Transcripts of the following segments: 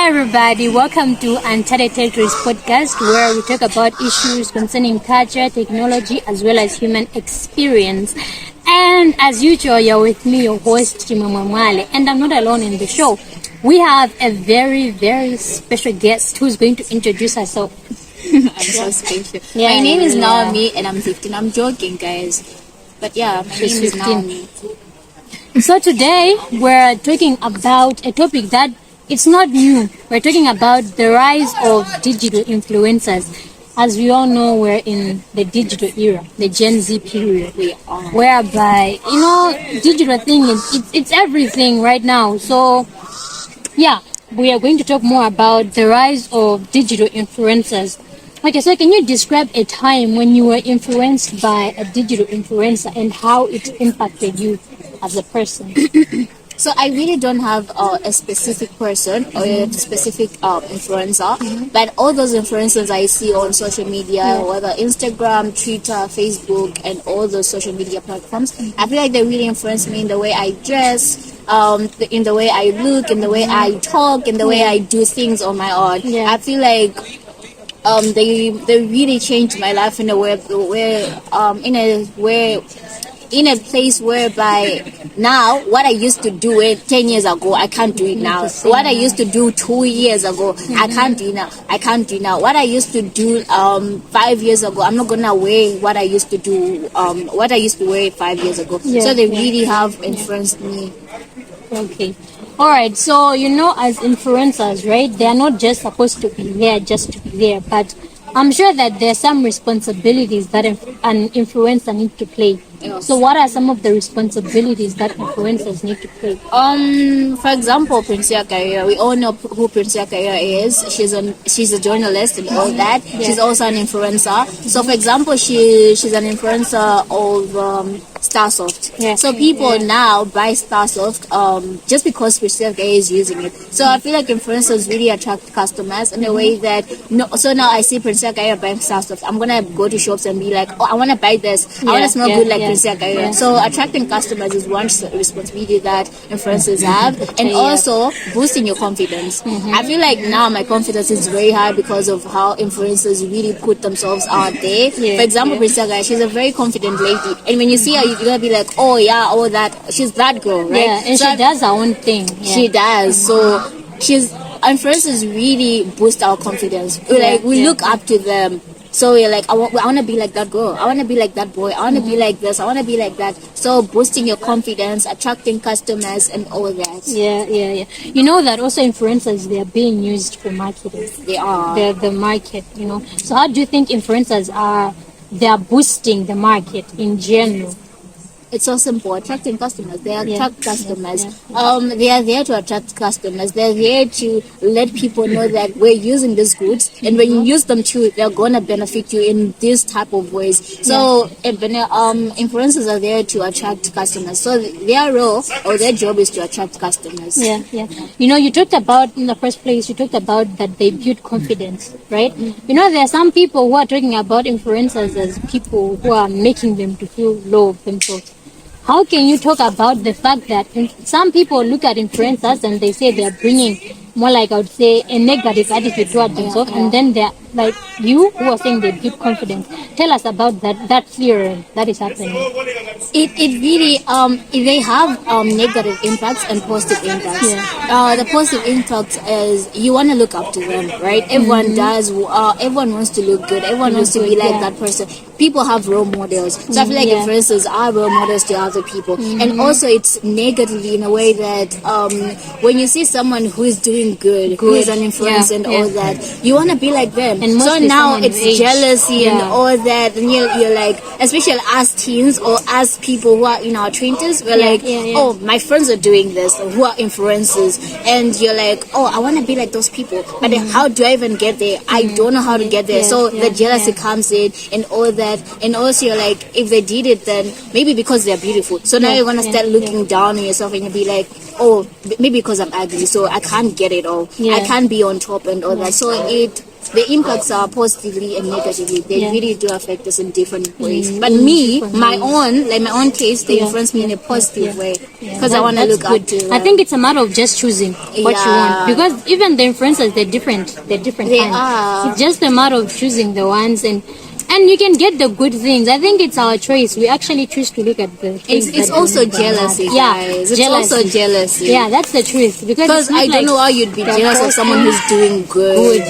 everybody, welcome to Uncharted Territories podcast, where we talk about issues concerning culture, technology, as well as human experience. And as usual, you're with me, your host, Chimamwamwale, and I'm not alone in the show. We have a very, very special guest who's going to introduce herself. I'm so special. My name is Naomi, and I'm 15. I'm joking, guys. But yeah, my name is Naomi. So today, we're talking about a topic that it's not new. We're talking about the rise of digital influencers. As we all know, we're in the digital era, the Gen Z period, whereby, digital thing, it's everything right now. So, yeah, we are going to talk more about the rise of digital influencers. Okay, so can you describe a time when you were influenced by a digital influencer and how it impacted you as a person? So I really don't have a specific person or a specific influencer, but all those influencers I see on social media, whether Instagram, Twitter, Facebook, and all those social media platforms, I feel like they really influence me in the way I dress, in the way I look, in the way I talk, in the way I do things on my own. I feel like they really changed my life in a way in a place whereby now what I used to do 10 years ago, I can't do it now. What I used to do 2 years ago, I can't do it now. What I used to do 5 years ago, I'm not gonna wear what I used to do, what I used to wear 5 years ago. So they really have influenced me. Okay. All right. So, as influencers, right, they are not just supposed to be there just to be there, but I'm sure that there are some responsibilities that an influencer needs to play. Yes. So what are some of the responsibilities that influencers need to play? For example, Princia Career. We all know who Princia Career is. She's a journalist and all that. Yeah. She's also an influencer. So for example, she's an influencer of Starsoft. Yeah. So people now buy Starsoft just because Princia Career is using it. So I feel like influencers really attract customers in a way that so now I see Princia Career buying Starsoft. I'm gonna go to shops and be like, oh, I wanna buy this. I wanna smell good like Princia Career. So attracting customers is one responsibility that influencers have, and also boosting your confidence. I feel like now my confidence is very high because of how influencers really put themselves out there. For example, Princia Career, she's a very confident lady, and when you see her, you're gonna be like, oh yeah, oh that, she's that girl, right? Yeah, and so she does her own thing. She does. So influencers really boost our confidence. We look up to them. So we're like, I want to be like that girl. I want to be like that boy. I want to be like this. I want to be like that. So boosting your confidence, attracting customers, and all that. Yeah. You know that also influencers, they are being used for marketing. They are. They're the market, So how do you think influencers they are boosting the market in general? It's so simple. Attracting customers. They attract customers. They are there to attract customers. They're there to let people know that we're using these goods, and when you use them too, they're gonna benefit you in this type of ways. So influencers are there to attract customers. So their role or their job is to attract customers. Yeah. You talked about in the first place. You talked about that they build confidence, right? There are some people who are talking about influencers as people who are making them to feel low of themselves. How can you talk about the fact that some people look at influencers and they say they're bringing more like, I would say, a negative attitude towards themselves, and then they're like you who are saying they build confidence? Tell us about that theory that is happening. It really they have negative impacts and positive impacts. The positive impact is you want to look up to them, right? Everyone does. Everyone wants to look good. Everyone wants to be like that person. People have role models. So I feel like influencers are role models to other people. And also it's negatively in a way that when you see someone who is doing good, who is an influencer and all that, you want to be like them. And so now it's jealousy and all that, and you're like, especially as teens or as people who are in our 20s, we're like, oh, my friends are doing this, who are influencers, and you're like, oh, I want to be like those people, but then how do I even get there? I don't know how to get there. So the jealousy comes in and all that, and also you're like, if they did it, then maybe because they're beautiful. So now you're gonna start looking down on yourself, and you'll be like, oh, maybe because I'm ugly, so I can't get it all. I can't be on top and all that. So it the impacts are positively and negatively. They really do affect us in different ways. But in me, different my ways. own case, they influence me in a positive way because I want to look up to. I think it's a matter of just choosing what you want, because even the influencers, they're different. They're different. They kinds. are. It's just a matter of choosing the ones, and you can get the good things. I think it's our choice. We actually choose to look at the things. It's that also we can jealousy, have. guys. It's also jealousy. Yeah, that's the truth. Because I don't know how you'd be jealous of someone who's doing good.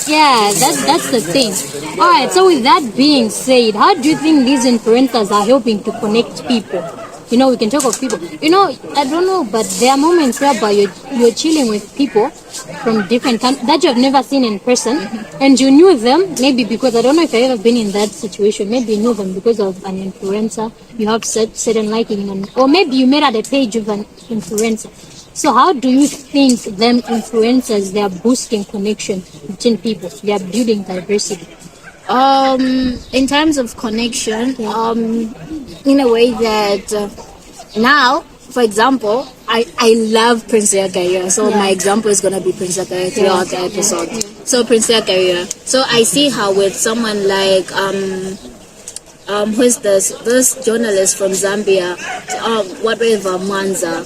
Yeah, that's the thing. All right. So with that being said, how do you think these influencers are helping to connect people? You know, we can talk of people. You know, I don't know, but there are moments whereby you're chilling with people from different countries that you have never seen in person, and you knew them maybe because, I don't know if you've ever been in that situation. Maybe you knew them because of an influencer. You have certain liking, or maybe you met at a page of an influencer. So how do you think them influencers, they are boosting connection between people? They are building diversity. In terms of connection, in a way that now, for example, I love Prince Career, so my example is gonna be Prince Career throughout the episode. So Prince Career. So I see her with someone like who's this journalist from Zambia, whatever Mwanza,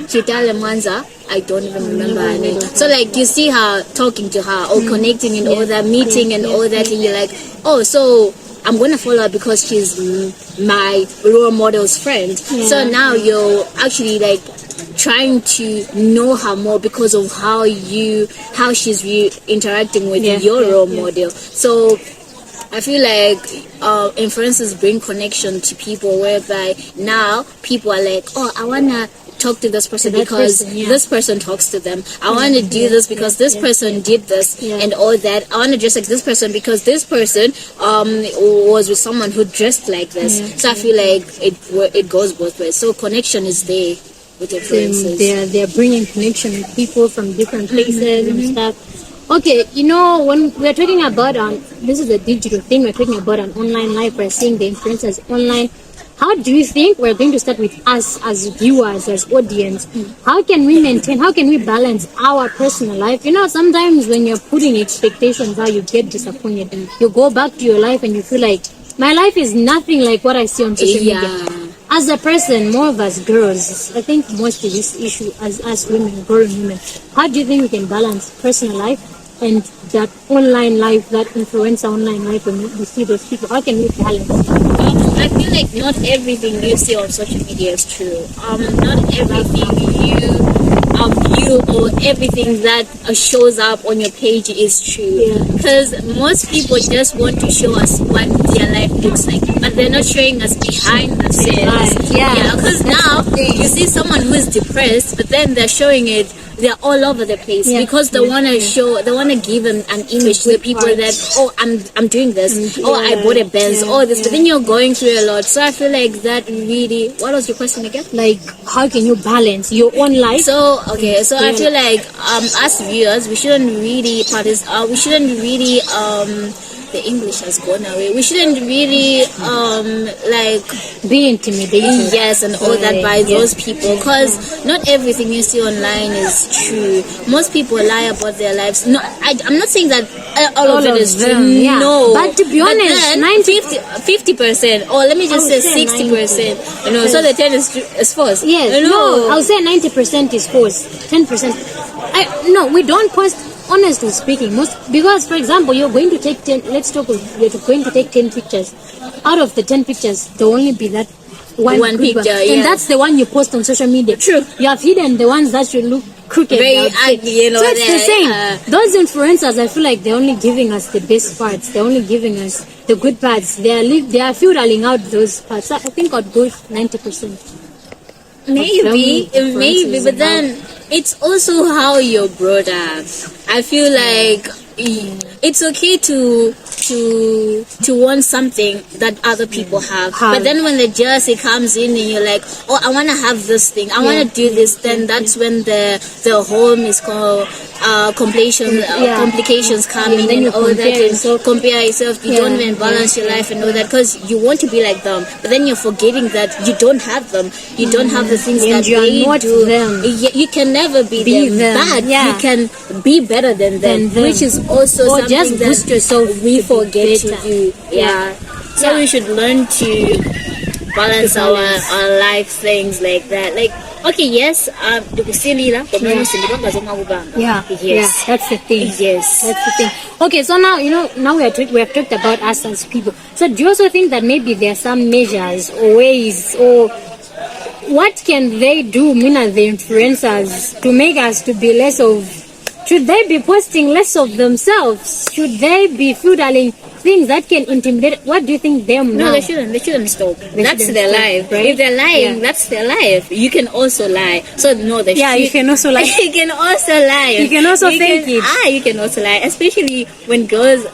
Chitale Mwanza. I don't even remember her name. So like you see her talking to her or connecting and all that, meeting and all that, and you're like, oh, so I'm gonna follow her because she's my role model's friend. So now you're actually like trying to know her more because of how she's interacting with your role model. So I feel like influencers bring connection to people, whereby now people are like, oh, I wanna talk to this person because this person talks to them. I want to do this because this person did this and all that. I want to dress like this person because this person was with someone who dressed like this. So I feel like it goes both ways. So connection is there with influencers. They're bringing connection with people from different places and stuff. Okay, you know, when we're talking about this is a digital thing, we're talking about an online life, we're seeing the influencers online. How do you think, we're going to start with us as viewers, as audience, how can we balance our personal life? You know, sometimes when you're putting expectations out, you get disappointed. You go back to your life and you feel like, my life is nothing like what I see on social media. As a person, more of us girls, I think most of this issue as us women, growing women, how do you think we can balance personal life and that online life, that influencer online life, when we see those people? How can we balance it? I feel like not everything you see on social media is true. Not everything you or everything that shows up on your page is true. Because most people just want to show us what their life looks like, but they're not showing us behind the scenes. Because now you see someone who is depressed, but then they're showing it. They're all over the place because they want to show, they want to give an image to the people that, oh, I'm doing this, oh, I bought a Benz, all this, but then you're going through a lot. So I feel like that really, what was your question again? Like, how can you balance your own life? So, okay, so I feel like as viewers, we shouldn't really the English has gone away. We shouldn't really like be intimidated. Yes, and all that by those people, because not everything you see online is true. Most people lie about their lives. No, I'm not saying that all of it is true. No, but to be honest, 50%, or let me just say 60%. You know, so the 10 is false. Yes, no, I'll say 90% is false. 10%. No, we don't post. Honestly speaking, because for example, you're going to take 10. Let's talk. You're going to take 10 pictures. Out of the 10 pictures, there will only be that one picture, and that's the one you post on social media. True. You have hidden the ones that should look crooked, very ugly. You know, so it's the same. Those influencers, I feel like they're only giving us the best parts. They're only giving us the good parts. They are filtering out those parts. I think I'd go 90%. Maybe, but then it's also how you're brought up. I feel like it's okay to want something that other people have. But then when the jealousy comes in and you're like, oh, I want to have this thing, I want to do this, then that's when the home is called complications come in and all that, and so compare yourself. You don't even balance your life and all that because you want to be like them, but then you're forgetting that you don't have them. You don't have the things that they do. You can never be them. But you can be better better than them, them. which is also Or something just that boost yourself we to be forget to better. do. Yeah. So we should learn to balance our life things like that. Like, okay, yes, Yeah, yes, that's the thing. yes. That's the thing. Okay, so now now we have talked about us as people. So do you also think that maybe there are some measures or ways or what can they do, Mina, the influencers, to make us to be less of? Should they be posting less of themselves? Should they be feuding things that can intimidate? What do you think them No, now? they shouldn't. They shouldn't stop. That's shouldn't their stop, life. right? If they're lying, Yeah. that's their life. You can also lie. So no, they Yeah, you should. can also lie. You can also lie. You can also fake it. You can also lie. Especially when girls,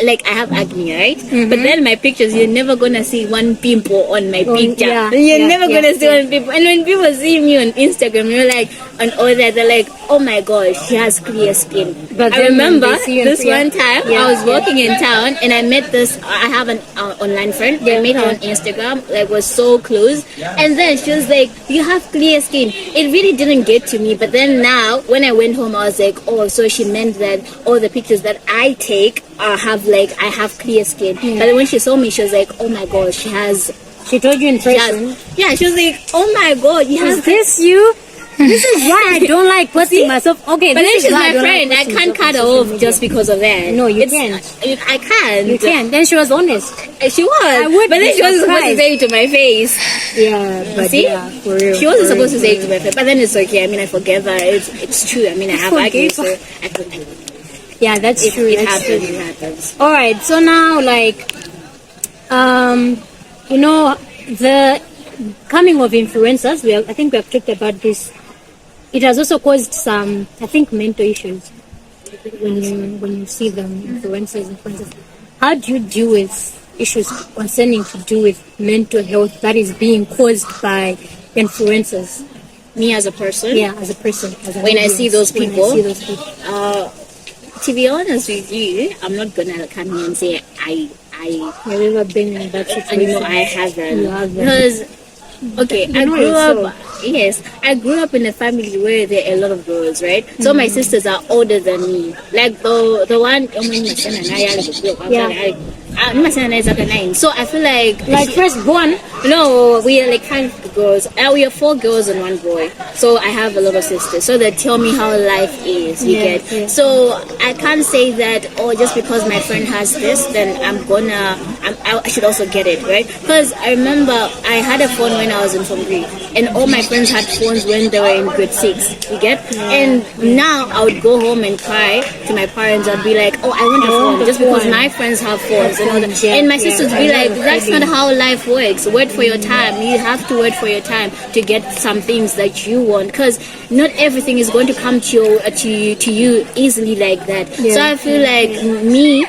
like I have acne, right? Mm-hmm. But then my pictures, you're never gonna see one pimple on my picture. yeah, You're yeah, never yeah, gonna see one pimple. And when people see me on Instagram, you're like, and all that, they're like, oh my god, she has clear skin. But I then when remember they see you this in- one time, yeah, I was walking in town and I met this. I have an online friend. I met her on Instagram. Like, was so close. And then she was like, "You have clear skin." It really didn't get to me. But then now, when I went home, I was like, "Oh, so she meant that all the pictures that I take I have clear skin." But when she saw me, she was like, "Oh my god, she has." She told you in She person. has yeah, she was like, "Oh my god, you have." Is this you? This is why I don't like posting myself. Okay, But then this is she's why my I don't friend. like I posting can't myself cut her on social off media. just because of that. No, you can't. I can't. You can. Then she was honest. She was. I would but then be she wasn't supposed to surprised. say it to my face. Yeah, but See? yeah, for real. She wasn't for supposed to real, say it to my face. But then it's okay. I mean, I forgive her. It's true. I mean, I have acne, Forgive so her. I could. Yeah, that's true. It That's happens. true. It happens. All right. So now, like, the coming of influencers. I think we have talked about this. It has also caused some, I think, mental issues when you see them influencers. How do you deal with issues concerning to do with mental health that is being caused by influencers? Me as a person. Yeah, as a person. As an When I audience, see those when I people, see those people. To be honest with you, I'm not gonna come here and say I Have you ever been in that I situation? know I haven't. You haven't. Because okay, You I know grew yourself. up. Yes, I grew up in a family where there are a lot of girls, right? So my sisters are older than me. Like the one. So I feel Like firstborn. no, we are like 5 girls. We are 4 girls and 1 boy. So I have a lot of sisters. So they tell me how life is. You Yeah, get. yeah. So I can't say that. Oh, just because my friend has this, then I should also get it, right? Because I remember I had a phone when I was in form 3, and all my friends had phones when they were in grade 6. You get. And now I would go home and cry to my parents. I'd be like, oh, I want a phone just because my friends have phones and all that. Yeah, And my yeah, sisters I be know like, the that's not feeling. how life works. Wait for your time. You have to wait for your time to get some things that you want, because not everything is going to come to you easily like that. Yeah, So I feel like me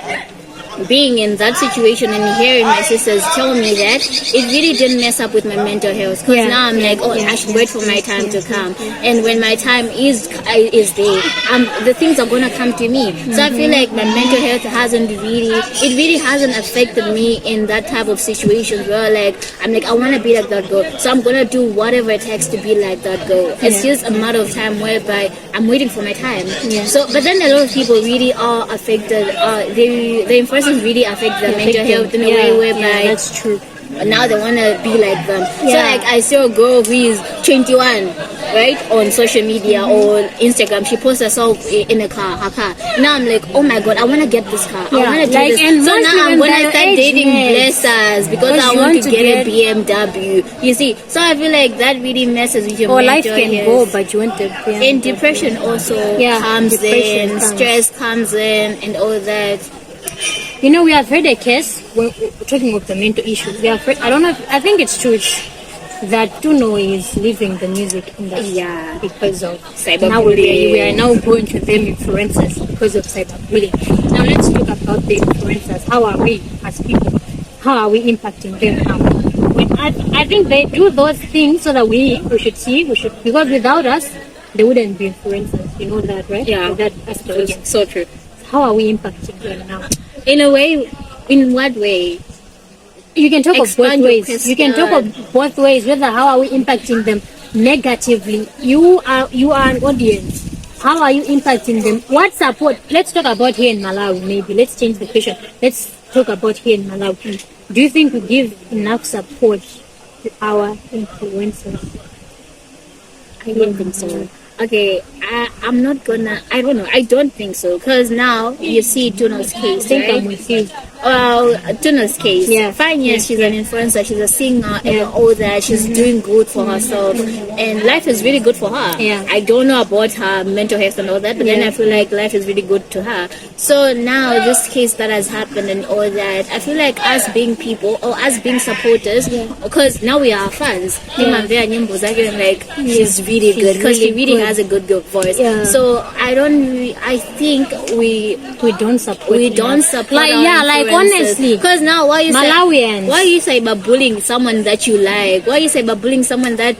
being in that situation and hearing my sisters tell me that, it really didn't mess up with my mental health, because Yeah, now I'm like, oh, I should wait for my time to come, and when my time is there, the things are gonna come to me. So I feel like my mental health hasn't affected me in that type of situations where like I'm like, I want to be like that girl, so I'm gonna do whatever it takes to be like that girl. It's just a matter of time whereby I'm waiting for my time. So but then a lot of people really are affected. The influencers really affect their mental health in a way whereby that's true. now they want to be like them. So Yeah. like I saw a girl who is 21, right, on social media or Instagram. She posts herself in her car. Now I'm like, oh my god, I want to get this car. I Yeah, want to do like, this. and So most now I'm women gonna that start age, dating yes. blessers because Because I you want want to to get a BMW. You see, so I feel like that really messes with your Or life mental can health. go, but you want to. And depression also Yeah, comes depression in, comes. stress comes in, and all that. You know, we have heard a case when we're talking of the mental issues. We have heard, I don't know. I think it's true. That Tuno is leaving the music industry Yeah. because of Cyberbullying. Now we are now going to them influencers because of cyberbullying. Now let's talk about the influencers. How are we as people? How are we impacting them now? I think they do those things so that we should see, because without us, they wouldn't be influencers. You know that, right? Yeah. That aspect. It's so true. How are we impacting them now? In a way, in what way? You can talk of both Expand your ways. You can talk question. of both ways. Whether how are we impacting them negatively? You are an audience. How are you impacting them? What support? Let's talk about here in Malawi, maybe. Let's change the question. Let's talk about here in Malawi. Do you think we give enough support to our influencers? I don't think so. Okay, I'm not gonna. I don't know. I don't think so because now you see Juno's case, I think right? I'm with you. Well, Juno's case. Yeah. Fine, yes, she's an influencer. She's a singer and all that. She's doing good for herself, and life is really good for her. Yeah. I don't know about her mental health and all that, but then I feel like life is really good to her. So now this case that has happened and all that, I feel like us being people or us being supporters, because now we are fans. Like she's really good because she really has a good voice. Yeah. So I think we don't support. like like honestly, because now why you Malawians. why you cyberbullying someone that you like? Why you cyberbullying someone that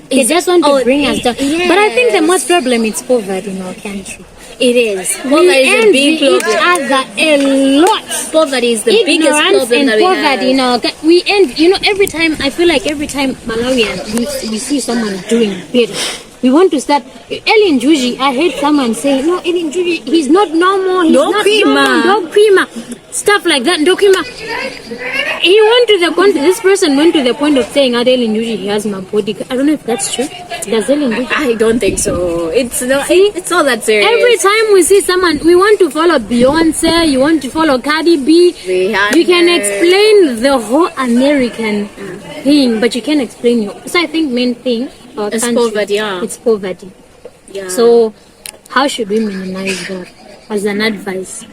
They just want to bring us down. yes. But I think the most problem is poverty in our country. It is. We Poverty is a envy big each problem. other a lot. Poverty is the biggest Ignorance problem and that we poverty have. in our we end. Every time I feel like every time Malawian we see someone doing better, we want to start. Ellen Juji, I heard someone say, no, Ellen Juji, he's not normal. He's No not creamer. normal. No creamer. Stuff like that. No creamer. He went to the point. This person went to the point of saying, Ellen Juji, he has my body. I don't know if that's true. Does Ellen Juji? I don't think so. It's not. See? It's not that serious. Every time we see someone, we want to follow Beyonce, you want to follow Cardi B. Rihanna. You can explain the whole American thing, but you can't explain your. So I think main thing our It's country, poverty, yeah. it's poverty. Yeah. So how should we minimize that as an advice?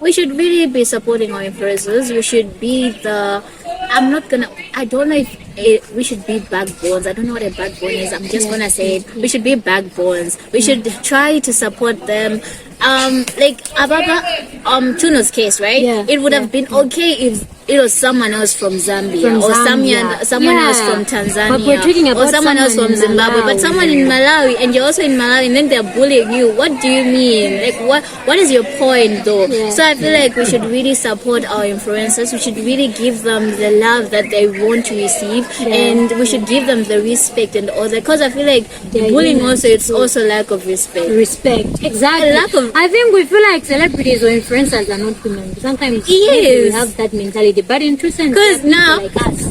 We should really be supporting our influencers. We should be the. I don't know if we should be backbones. I don't know what a backbone is. I'm just gonna say it. We should be backbones. We should try to support them. Like Ababa, Tuno's case, right? Yeah, It would have been okay if it was someone else from Zambia or someone else from Tanzania But we're talking about or someone else from in Zimbabwe, but Malawi. someone in Malawi, and you're also in Malawi, and then they're bullying you. What do you mean? Like, what is your point, though? Yeah. So I feel like we should really support our influencers. We should really give them the love that they want to receive, and we should give them the respect and all that. Because I feel like bullying also, it's also lack of respect. Respect, exactly. A lack of- I think we feel like celebrities or influencers are not human. Sometimes Yes. maybe we have that mentality, but in true sense, 'Cause they're people now- like us.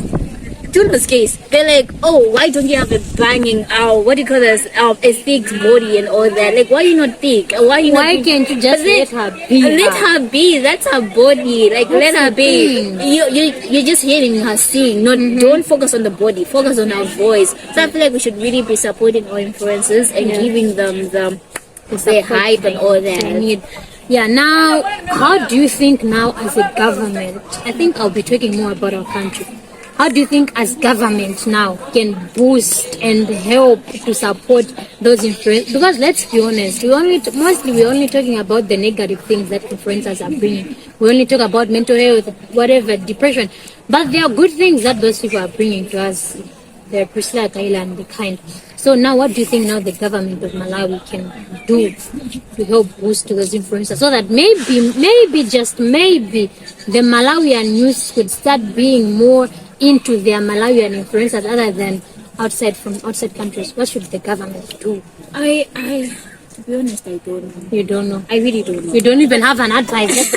Juno's case, they're like, oh, why don't you have a banging, what do you call this, a thick body and all that? Like, why are you not thick? Why you Why not can't you just But then- let her be Let her? her be. That's her body. Like, That's let her the be. thing. You're just hearing her sing. No, don't focus on the body. Focus on her voice. So I feel like we should really be supporting our influencers and giving them the hype and all They that. need. Yeah, now, how do you think now as a government, I think I'll be talking more about our country. How do you think as government now can boost and help to support those influencers? Because let's be honest, we're only talking about the negative things that influencers are bringing. We only talk about mental health, whatever, depression. But there are good things that those people are bringing to us. The Priscilla Kaila and the kind. So now what do you think now the government of Malawi can do to help boost those influencers so that maybe, just maybe, the Malawian youth could start being more into their Malawian influencers other than outside countries? What should the government do? To be honest, I don't know. You don't know. I really don't know. You don't even have an advice.